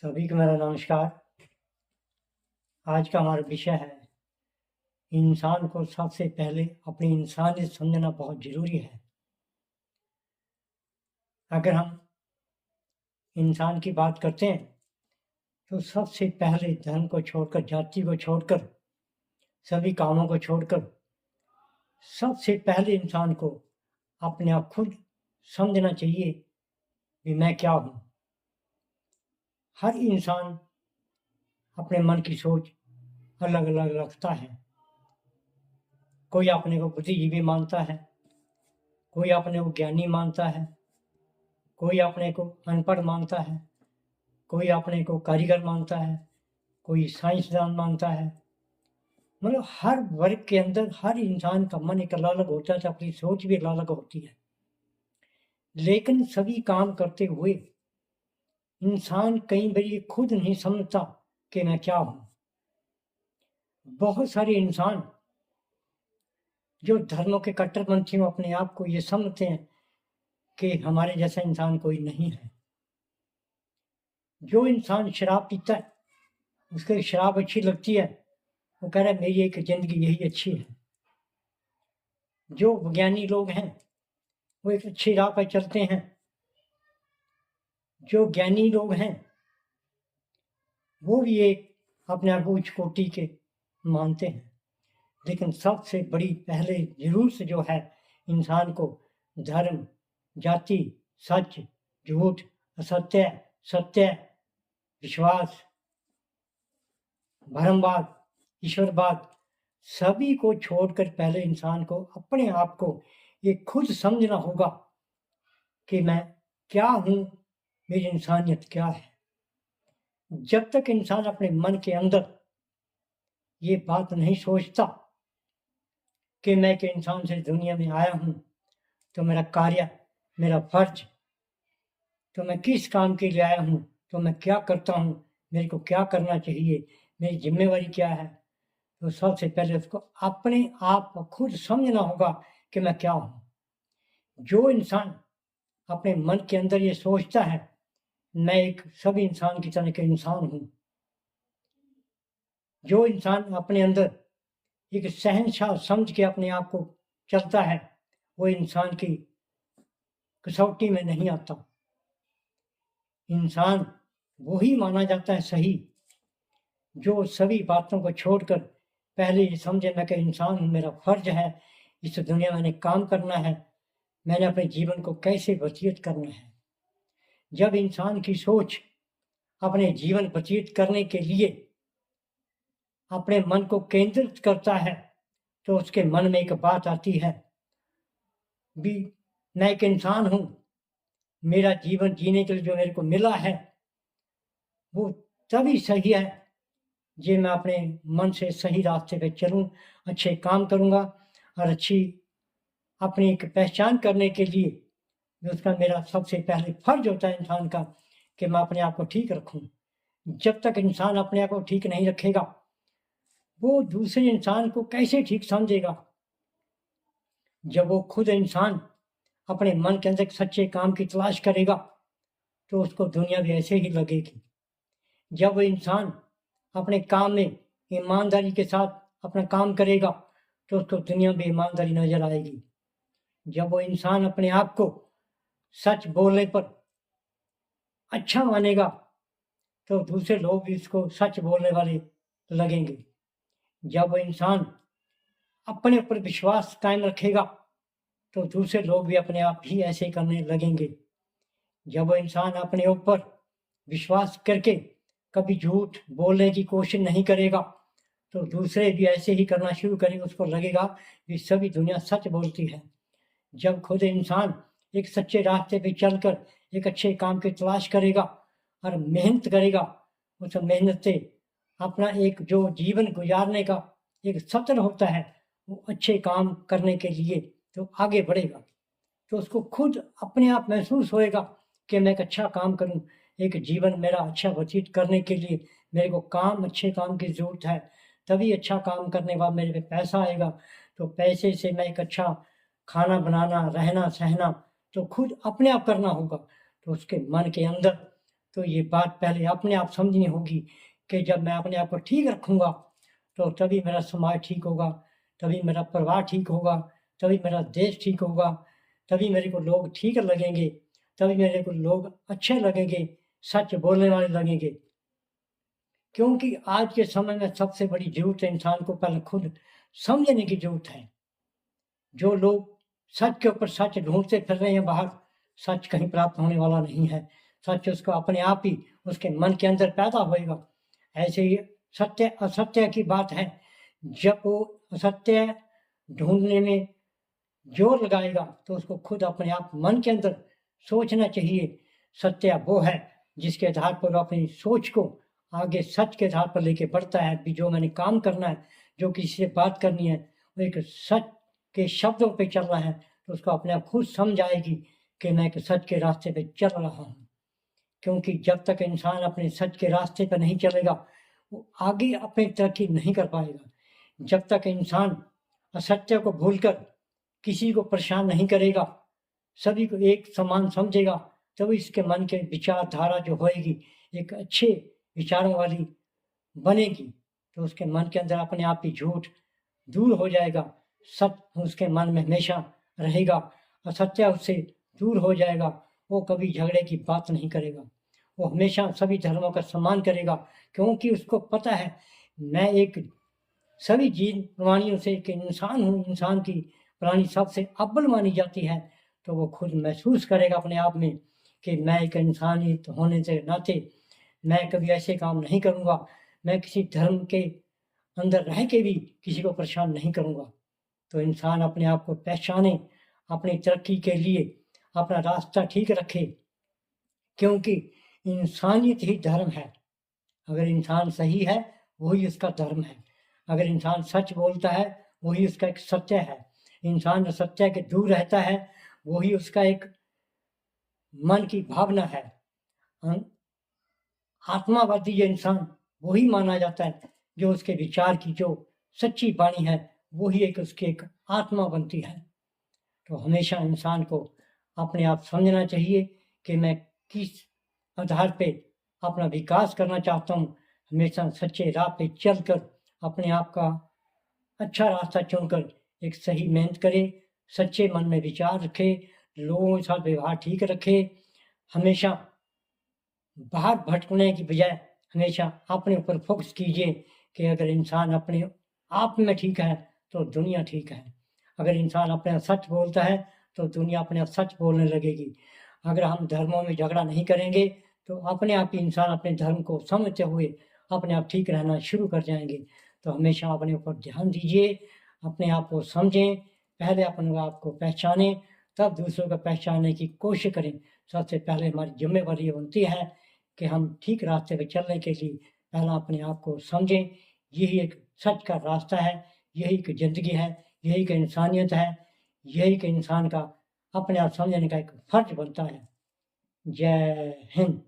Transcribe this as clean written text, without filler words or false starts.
सभी को मेरा नमस्कार। आज का हमारा विषय है इंसान को सबसे पहले अपनी इंसानियत समझना बहुत ज़रूरी है। अगर हम इंसान की बात करते हैं तो सबसे पहले धर्म को छोड़कर, जाति को छोड़कर, सभी कामों को छोड़कर सबसे पहले इंसान को अपने आप खुद समझना चाहिए कि मैं क्या हूँ। हर इंसान अपने मन की सोच अलग अलग रखता है। कोई अपने को बुद्धिजीवी मानता है, कोई अपने को ज्ञानी मानता है, कोई अपने को अनपढ़ मानता है, कोई अपने को कारीगर मानता है, कोई साइंसदान मानता है। मतलब हर वर्ग के अंदर हर इंसान का मन एक अलग अलग होता है, अपनी सोच भी अलग अलग होती है। लेकिन सभी काम करते हुए इंसान कई बार ये खुद नहीं समझता कि मैं क्या हूँ। बहुत सारे इंसान जो धर्मों के कट्टरपंथी में अपने आप को ये समझते हैं कि हमारे जैसा इंसान कोई नहीं है। जो इंसान शराब पीता है, उसको शराब अच्छी लगती है, वो कह रहा है मेरी एक जिंदगी यही अच्छी है। जो विज्ञानी लोग हैं वो एक अच्छी राह पर चलते हैं। जो ज्ञानी लोग हैं वो भी एक अपने आप को उच्च कोटि के मानते हैं। लेकिन सबसे बड़ी पहले जरूर से जो है इंसान को धर्म, जाति, सच, झूठ, असत्य, सत्य, विश्वास, भरमवाद, ईश्वरवाद सभी को छोड़कर पहले इंसान को अपने आप को ये खुद समझना होगा कि मैं क्या हूँ, मेरी इंसानियत क्या है। जब तक इंसान अपने मन के अंदर ये बात नहीं सोचता कि मैं एक इंसान से दुनिया में आया हूँ, तो मेरा कार्य, मेरा फर्ज, तो मैं किस काम के लिए आया हूँ, तो मैं क्या करता हूँ, मेरे को क्या करना चाहिए, मेरी जिम्मेवारी क्या है, तो सबसे पहले उसको अपने आप को खुद समझना होगा कि मैं क्या हूँ। जो इंसान अपने मन के अंदर ये सोचता है मैं एक सभी इंसान की तरह का इंसान हूँ, जो इंसान अपने अंदर एक शहंशाह समझ के अपने आप को चलता है, वो इंसान की कसौटी में नहीं आता। इंसान वही माना जाता है सही जो सभी बातों को छोड़कर पहले ये समझे मैं कि इंसान हूँ, मेरा फर्ज है इस दुनिया में मैंने काम करना है, मैंने अपने जीवन को कैसे व्यतीत करना है। जब इंसान की सोच अपने जीवन व्यतीत करने के लिए अपने मन को केंद्रित करता है तो उसके मन में एक बात आती है भी मैं एक इंसान हूँ, मेरा जीवन जीने के लिए जो मेरे को मिला है वो तभी सही है जे मैं अपने मन से सही रास्ते पे चलूँ, अच्छे काम करूँगा और अच्छी अपनी एक पहचान करने के लिए उसका मेरा सबसे पहले फर्ज होता है इंसान का कि मैं अपने आप को ठीक रखूँ। जब तक इंसान अपने आप को ठीक नहीं रखेगा वो दूसरे इंसान को कैसे ठीक समझेगा। जब वो खुद इंसान अपने मन के अंदर सच्चे काम की तलाश करेगा तो उसको दुनिया भी ऐसे ही लगेगी। जब वो इंसान अपने काम में ईमानदारी के साथ अपना काम करेगा तो उसको दुनिया में ईमानदारी नजर आएगी। जब वो इंसान अपने आप को सच बोलने पर अच्छा मानेगा तो दूसरे लोग भी उसको सच बोलने वाले लगेंगे। जब वो इंसान अपने ऊपर विश्वास कायम रखेगा तो दूसरे लोग भी अपने आप ही ऐसे करने लगेंगे। जब वो इंसान अपने ऊपर विश्वास करके कभी झूठ बोलने की कोशिश नहीं करेगा तो दूसरे भी ऐसे ही करना शुरू करेंगे। उसको लगेगा कि सभी दुनिया सच बोलती है। जब खुद इंसान एक सच्चे रास्ते पे चलकर एक अच्छे काम की तलाश करेगा और मेहनत करेगा, उस मेहनत से अपना एक जो जीवन गुजारने का एक सत्र होता है वो अच्छे काम करने के लिए तो आगे बढ़ेगा। तो उसको खुद अपने आप महसूस होएगा कि मैं एक अच्छा काम करूं, एक जीवन मेरा अच्छा व्यतीत करने के लिए मेरे को काम, अच्छे काम की ज़रूरत है। तभी अच्छा काम करने के बाद मेरे पे पैसा आएगा, तो पैसे से मैं एक अच्छा खाना बनाना, रहना सहना तो खुद अपने आप करना होगा। तो उसके मन के अंदर तो ये बात पहले अपने आप समझनी होगी कि जब मैं अपने आप को ठीक रखूँगा तो तभी मेरा समाज ठीक होगा, तभी मेरा परिवार ठीक होगा, तभी मेरा देश ठीक होगा, तभी मेरे को लोग ठीक लगेंगे, तभी मेरे को लोग अच्छे लगेंगे, सच बोलने वाले लगेंगे। क्योंकि आज के समय में सबसे बड़ी ज़रूरत है इंसान को पहले खुद समझने की ज़रूरत है। जो लोग सच के ऊपर सच ढूँढते फिर रहे हैं बाहर, सच कहीं प्राप्त होने वाला नहीं है। सच उसको अपने आप ही उसके मन के अंदर पैदा होएगा। ऐसे ही सत्य असत्य की बात है, जब वो असत्य ढूँढने में जोर लगाएगा तो उसको खुद अपने आप मन के अंदर सोचना चाहिए। सत्य वो है जिसके आधार पर वो अपनी सोच को आगे सच के आधार पर लेके बढ़ता है कि जो मैंने काम करना है, जो किसी से बात करनी है, वो एक सच के शब्दों पे चल रहा है, तो उसको अपने आप खुद समझ आएगी कि मैं एक सच के रास्ते पे चल रहा हूँ। क्योंकि जब तक इंसान अपने सच के रास्ते पर नहीं चलेगा, वो आगे अपनी तरक्की नहीं कर पाएगा। जब तक इंसान असत्य को भूलकर किसी को परेशान नहीं करेगा, सभी को एक समान समझेगा, तभी इसके मन के विचारधारा जो होएगी एक अच्छे विचारों वाली बनेगी। तो उसके मन के अंदर अपने आप ही झूठ दूर हो जाएगा, सच उसके मन में हमेशा रहेगा, असत्य उससे दूर हो जाएगा। वो कभी झगड़े की बात नहीं करेगा, वो हमेशा सभी धर्मों का सम्मान करेगा, क्योंकि उसको पता है मैं एक सभी जीव प्राणियों से एक इंसान हूँ, इंसान की प्राणी सबसे अव्वल मानी जाती है। तो वो खुद महसूस करेगा अपने आप में कि मैं एक इंसानियत होने से नाते मैं कभी ऐसे काम नहीं करूँगा, मैं किसी धर्म के अंदर रह के भी किसी को परेशान नहीं करूँगा। तो इंसान अपने आप को पहचाने, अपनी तरक्की के लिए अपना रास्ता ठीक रखे, क्योंकि इंसानियत ही धर्म है। अगर इंसान सही है, वही उसका धर्म है। अगर इंसान सच बोलता है, वही उसका एक सत्य है। इंसान जो सत्य के दूर रहता है, वही उसका एक मन की भावना है। आत्मावादी जो इंसान वही माना जाता है, जो उसके विचार की जो सच्ची वाणी है, वही एक उसकी एक आत्मा बनती है। तो हमेशा इंसान को अपने आप समझना चाहिए कि मैं किस आधार पे अपना विकास करना चाहता हूँ। हमेशा सच्चे राह पे चलकर अपने आप का अच्छा रास्ता चुनकर एक सही मेहनत करे, सच्चे मन में विचार रखे, लोगों के साथ व्यवहार ठीक रखे। हमेशा बाहर भटकने की बजाय हमेशा अपने ऊपर फोकस कीजिए कि अगर इंसान अपने आप में ठीक है तो दुनिया ठीक है। अगर इंसान अपने आप सच बोलता है तो दुनिया अपने आप सच बोलने लगेगी। अगर हम धर्मों में झगड़ा नहीं करेंगे तो अपने आप ही इंसान अपने धर्म को समझते हुए अपने आप ठीक रहना शुरू कर जाएंगे। तो हमेशा अपने ऊपर ध्यान दीजिए, अपने आप को समझें, पहले अपने आप को पहचानें, तब दूसरों को पहचानने की कोशिश करें। सबसे पहले हमारी जिम्मेवारी ये बनती है कि हम ठीक रास्ते पे चलने के लिए पहला अपने आप को समझें। यही एक सच का रास्ता है, यही एक ज़िंदगी है, यही एक इंसानियत है, यही एक इंसान का अपने आप समझने का एक फर्ज बनता है। जय हिंद।